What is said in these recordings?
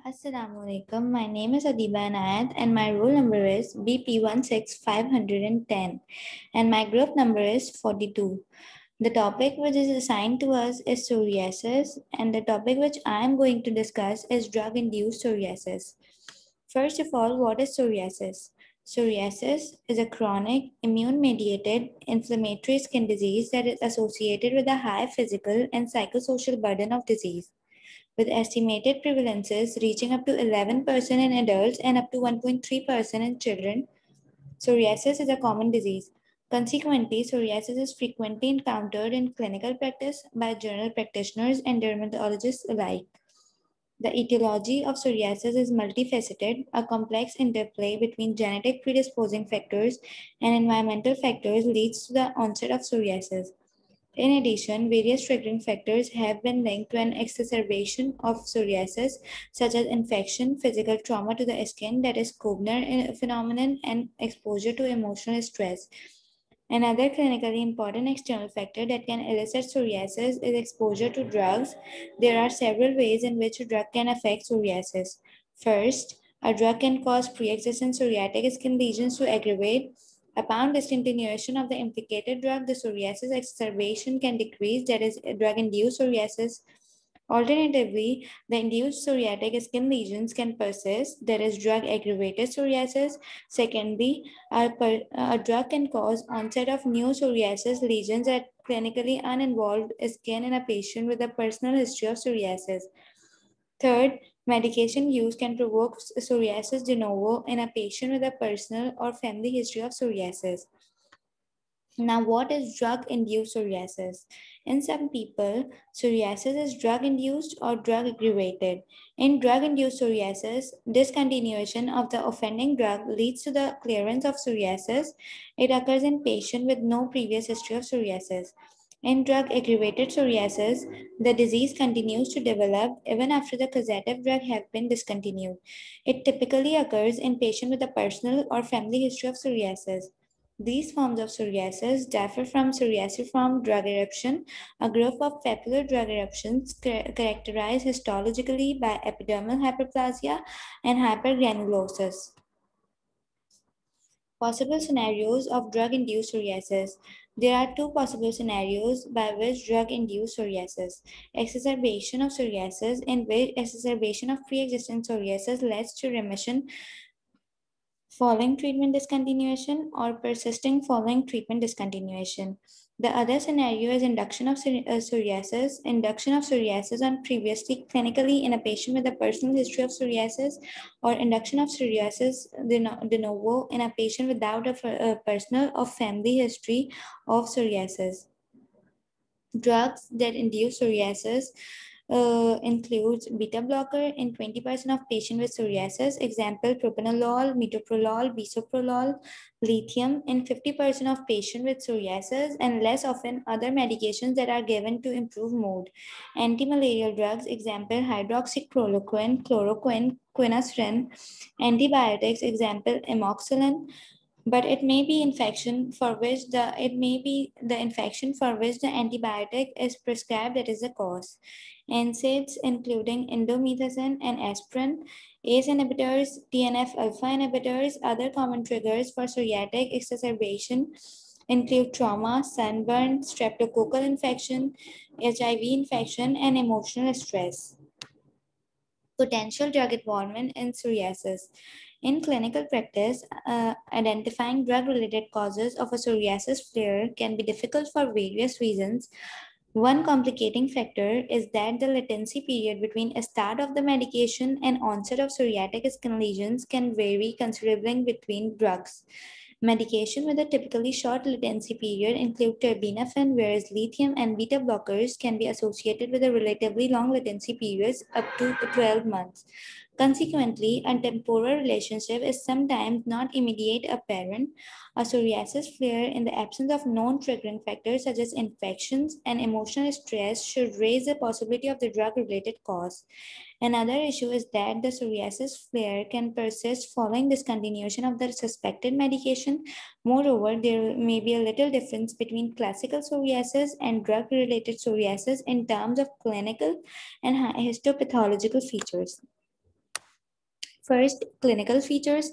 Assalamualaikum. My name is Adiba Anayat and my roll number is BP16510 and my group number is 42. The topic which is assigned to us is psoriasis and the topic which I am going to discuss is drug-induced psoriasis. First of all, what is psoriasis? Psoriasis is a chronic immune-mediated inflammatory skin disease that is associated with a high physical and psychosocial burden of disease with estimated prevalences reaching up to 11% in adults and up to 1.3% in children. Psoriasis is a common disease. Consequently, psoriasis is frequently encountered in clinical practice by general practitioners and dermatologists alike. The etiology of psoriasis is multifaceted, a complex interplay between genetic predisposing factors and environmental factors leads to the onset of psoriasis. In addition, various triggering factors have been linked to an exacerbation of psoriasis, such as infection, physical trauma to the skin, that is Koebner phenomenon, and exposure to emotional stress. Another clinically important external factor that can elicit psoriasis is exposure to drugs. There are several ways in which a drug can affect psoriasis. First, a drug can cause pre-existing psoriatic skin lesions to aggravate. Upon discontinuation of the implicated drug, the psoriasis exacerbation can decrease, that is, drug-induced psoriasis. Alternatively, the induced psoriatic skin lesions can persist, that is, drug-aggravated psoriasis. Secondly, a drug can cause onset of new psoriasis lesions at clinically uninvolved skin in a patient with a personal history of psoriasis. Third, medication use can provoke psoriasis de novo in a patient with a personal or family history of psoriasis. Now, what is drug-induced psoriasis? In some people, psoriasis is drug-induced or drug-aggravated. In drug-induced psoriasis, discontinuation of the offending drug leads to the clearance of psoriasis. It occurs in patients with no previous history of psoriasis. In drug-aggravated psoriasis, the disease continues to develop even after the causative drug has been discontinued. It typically occurs in patients with a personal or family history of psoriasis. These forms of psoriasis differ from psoriasiform drug eruption, a group of papular drug eruptions characterized histologically by epidermal hyperplasia and hypergranulosis. Possible scenarios of drug-induced psoriasis. There are two possible scenarios by which drug-induced psoriasis. Exacerbation of psoriasis, in which exacerbation of pre-existing psoriasis leads to remission following treatment discontinuation or persisting following treatment discontinuation. The other scenario is induction of psoriasis. Induction of psoriasis on previously clinically in a patient with a personal history of psoriasis or induction of psoriasis de novo in a patient without a personal or family history of psoriasis. Drugs that induce psoriasis includes beta blocker in 20% of patients with psoriasis, example propranolol, metoprolol, bisoprolol, lithium in 50% of patients with psoriasis, and less often other medications that are given to improve mood. Antimalarial drugs, example hydroxychloroquine, chloroquine, quinaspirin, antibiotics, example amoxicillin, but it may be the infection for which the antibiotic is prescribed that is the cause. NSAIDs including indomethacin and aspirin, ACE inhibitors, TNF alpha inhibitors, other common triggers for psoriatic exacerbation include trauma, sunburn, streptococcal infection, HIV infection, and emotional stress. Potential drug involvement in psoriasis. In clinical practice, identifying drug-related causes of a psoriasis flare can be difficult for various reasons. One complicating factor is that the latency period between a start of the medication and onset of psoriatic skin lesions can vary considerably between drugs. Medication with a typically short latency period include terbinafine, whereas lithium and beta blockers can be associated with a relatively long latency periods up to 12 months. Consequently, a temporal relationship is sometimes not immediate apparent. A psoriasis flare in the absence of known triggering factors such as infections and emotional stress should raise the possibility of the drug-related cause. Another issue is that the psoriasis flare can persist following discontinuation of the suspected medication. Moreover, there may be a little difference between classical psoriasis and drug-related psoriasis in terms of clinical and histopathological features. First, clinical features.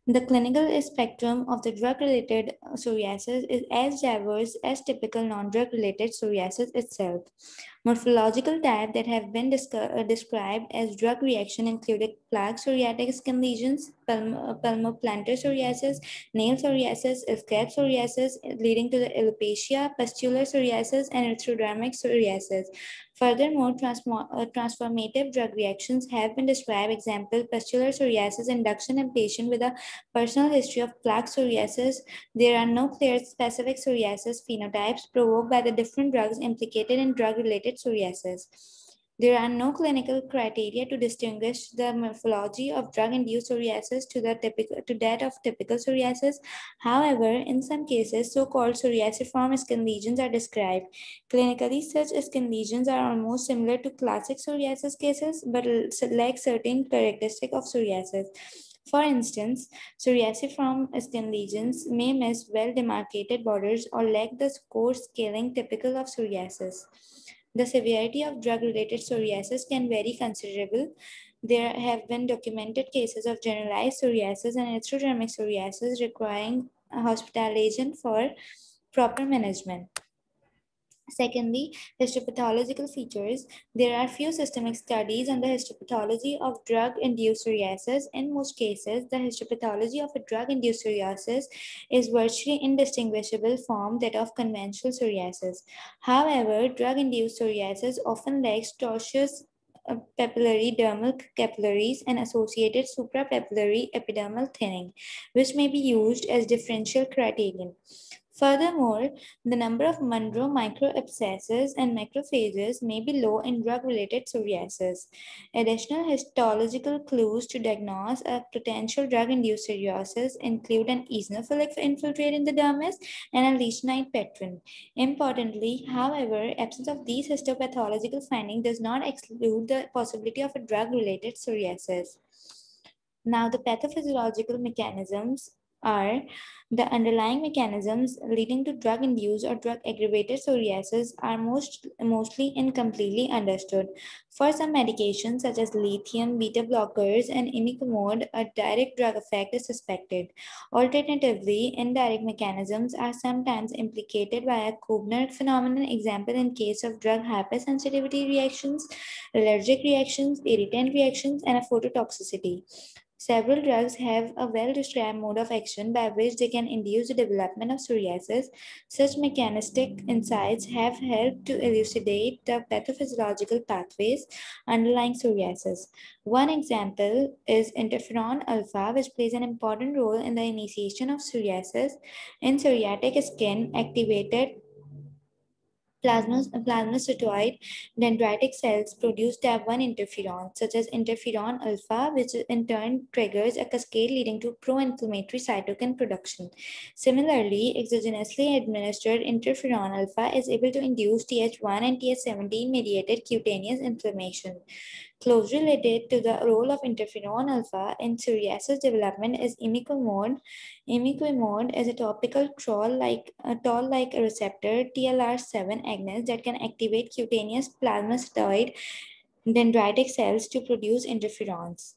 The clinical spectrum of the drug-related psoriasis is as diverse as typical non-drug-related psoriasis itself. Morphological types that have been described as drug reaction included plaque psoriatic skin lesions, palmoplantar psoriasis, nail psoriasis, scalp psoriasis, leading to the alopecia, pustular psoriasis, and erythrodermic psoriasis. Furthermore, transformative drug reactions have been described. Example, pustular psoriasis induction in patient with a personal history of plaque psoriasis. There are no clear specific psoriasis phenotypes provoked by the different drugs implicated in drug-related psoriasis. There are no clinical criteria to distinguish the morphology of drug-induced psoriasis to that of typical psoriasis. However, in some cases, so-called psoriasiform skin lesions are described. Clinically, such skin lesions are almost similar to classic psoriasis cases, but lack certain characteristics of psoriasis. For instance, psoriasiform skin lesions may miss well-demarcated borders or lack the coarse scaling typical of psoriasis. The severity of drug-related psoriasis can vary considerably. There have been documented cases of generalized psoriasis and erythrodermic psoriasis requiring hospitalization for proper management. Secondly, histopathological features. There are few systemic studies on the histopathology of drug-induced psoriasis. In most cases, the histopathology of a drug-induced psoriasis is virtually indistinguishable from that of conventional psoriasis. However, drug-induced psoriasis often lacks tortuous papillary dermal capillaries and associated suprapapillary epidermal thinning, which may be used as differential criterion. Furthermore, the number of Monro microabscesses and macrophages may be low in drug-related psoriasis. Additional histological clues to diagnose a potential drug-induced psoriasis include an eosinophilic infiltrate in the dermis and a lesionite pattern. Importantly, however, absence of these histopathological findings does not exclude the possibility of a drug-related psoriasis. Now, the pathophysiological mechanisms are the underlying mechanisms leading to drug-induced or drug-aggravated psoriasis are mostly incompletely understood. For some medications such as lithium, beta blockers, and imicamod, a direct drug effect is suspected. Alternatively, indirect mechanisms are sometimes implicated by a Koebner phenomenon, example in case of drug hypersensitivity reactions, allergic reactions, irritant reactions, and a phototoxicity. Several drugs have a well-described mode of action by which they can induce the development of psoriasis. Such mechanistic insights have helped to elucidate the pathophysiological pathways underlying psoriasis. One example is interferon alpha, which plays an important role in the initiation of psoriasis. In psoriatic skin, activated plasmacytoid dendritic cells produce type 1 interferons, such as interferon alpha, which in turn triggers a cascade leading to pro-inflammatory cytokine production. Similarly, exogenously administered interferon alpha is able to induce Th1 and Th17 mediated cutaneous inflammation. Closely related to the role of interferon alpha in psoriasis development is imiquimod. Imiquimod is a topical toll-like receptor TLR7 agonist that can activate cutaneous plasmacytoid dendritic cells to produce interferons.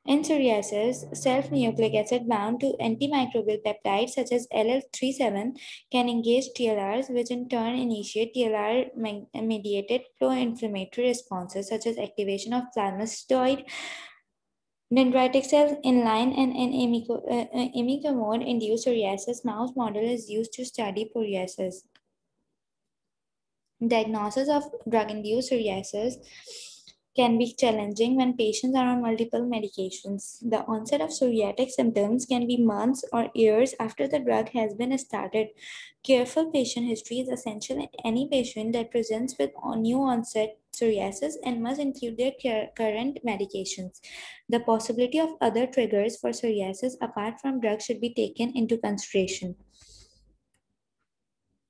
In psoriasis, self-nucleic acid bound to antimicrobial peptides such as LL37 can engage TLRs, which in turn initiate TLR-mediated pro-inflammatory responses such as activation of plasmacytoid dendritic cells in line and an imicamod-induced psoriasis mouse model is used to study psoriasis. Diagnosis of drug-induced psoriasis can be challenging when patients are on multiple medications. The onset of psoriatic symptoms can be months or years after the drug has been started. Careful patient history is essential in any patient that presents with new onset psoriasis and must include their current medications. The possibility of other triggers for psoriasis apart from drugs should be taken into consideration.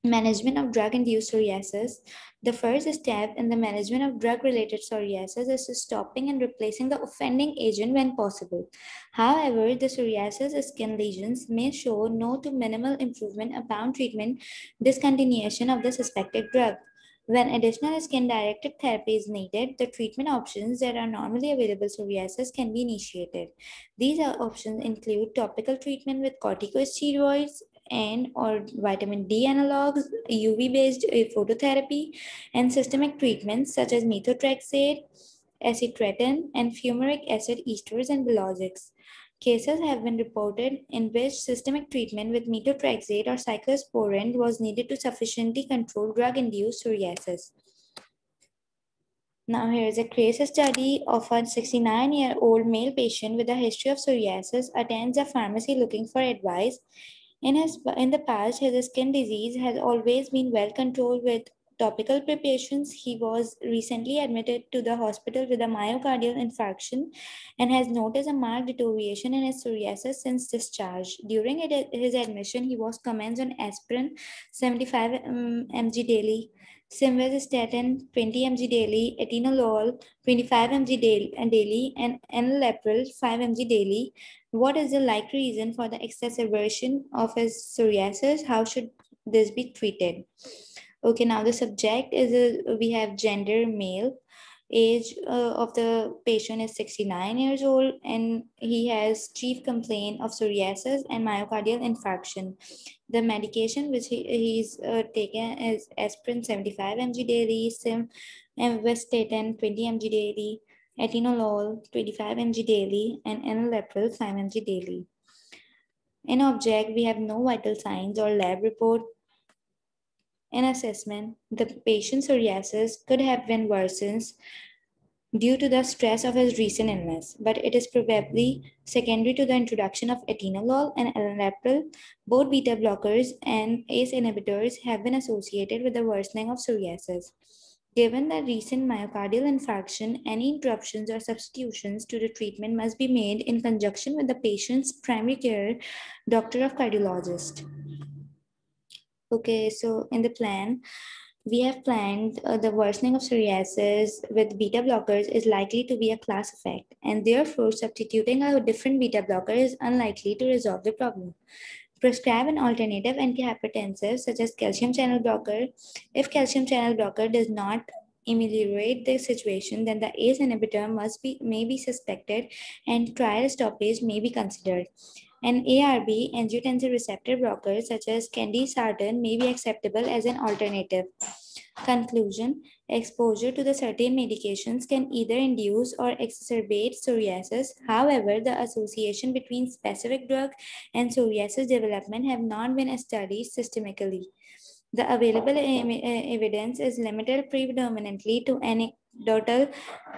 Management of drug-induced psoriasis. The first step in the management of drug-related psoriasis is stopping and replacing the offending agent when possible. However, the psoriasis skin lesions may show no to minimal improvement upon treatment discontinuation of the suspected drug. When additional skin-directed therapy is needed, the treatment options that are normally available psoriasis can be initiated. These options include topical treatment with corticosteroids and or vitamin D analogs, UV-based phototherapy, and systemic treatments such as methotrexate, acitretin, and fumaric acid esters and biologics. Cases have been reported in which systemic treatment with methotrexate or cyclosporin was needed to sufficiently control drug-induced psoriasis. Now here is a case study of a 69-year-old male patient with a history of psoriasis attends a pharmacy looking for advice. In the past, his skin disease has always been well controlled with topical preparations. He was recently admitted to the hospital with a myocardial infarction and has noticed a marked deterioration in his psoriasis since discharge. During his admission, he was commenced on aspirin 75 mg daily, simvastatin 20 mg daily, atenolol 25 mg daily, and enalapril 5 mg daily. What is the likely reason for the exacerbation of his psoriasis? How should this be treated? Okay, now the subject is we have gender male. Age of the patient is 69 years old and he has chief complaint of psoriasis and myocardial infarction. The medication which he's taken is aspirin 75 mg daily, simvastatin 20 mg daily, atenolol 25 mg daily, and enalapril 5 mg daily. In object, we have no vital signs or lab report. In assessment, the patient's psoriasis could have been worsened due to the stress of his recent illness, but it is probably secondary to the introduction of atenolol and enalapril. Both beta blockers and ACE inhibitors have been associated with the worsening of psoriasis. Given the recent myocardial infarction, any interruptions or substitutions to the treatment must be made in conjunction with the patient's primary care doctor or cardiologist. Okay, so in the plan, we have planned the worsening of psoriasis with beta blockers is likely to be a class effect, and therefore substituting a different beta blocker is unlikely to resolve the problem. Prescribe an alternative antihypertensive such as calcium channel blocker. If calcium channel blocker does not ameliorate the situation, then the ACE inhibitor may be suspected and trial stoppage may be considered. An ARB, angiotensin receptor blocker such as candesartan may be acceptable as an alternative. Conclusion: exposure to the certain medications can either induce or exacerbate psoriasis. However, the association between specific drug and psoriasis development have not been studied systematically. The available evidence is limited predominantly to anecdotal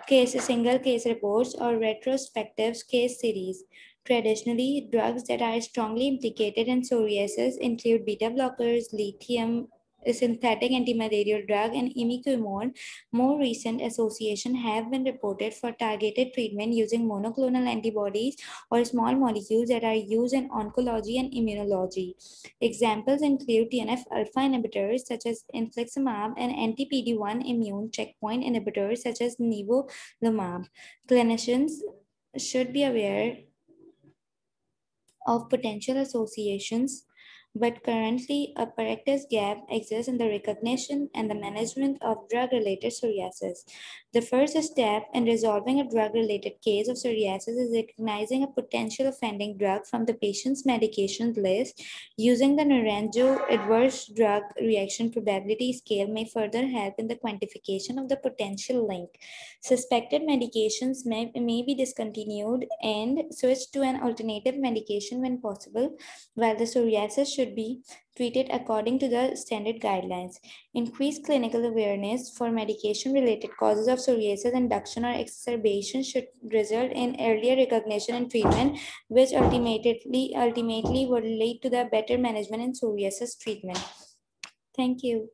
single case reports or retrospective case series. Traditionally, drugs that are strongly implicated in psoriasis include beta blockers, lithium, a synthetic antimalarial drug, and imiquimod. More recent associations have been reported for targeted treatment using monoclonal antibodies or small molecules that are used in oncology and immunology. Examples include TNF-alpha inhibitors such as infliximab and anti-PD-1 immune checkpoint inhibitors such as nivolumab. Clinicians should be aware of potential associations, but currently a practice gap exists in the recognition and the management of drug-related psoriasis. The first step in resolving a drug-related case of psoriasis is recognizing a potential offending drug from the patient's medication list. Using the Naranjo Adverse Drug Reaction Probability Scale may further help in the quantification of the potential link. Suspected medications may be discontinued and switched to an alternative medication when possible, while the psoriasis should be treated according to the standard guidelines. Increased clinical awareness for medication-related causes of psoriasis induction or exacerbation should result in earlier recognition and treatment, which ultimately would lead to the better management in psoriasis treatment. Thank you.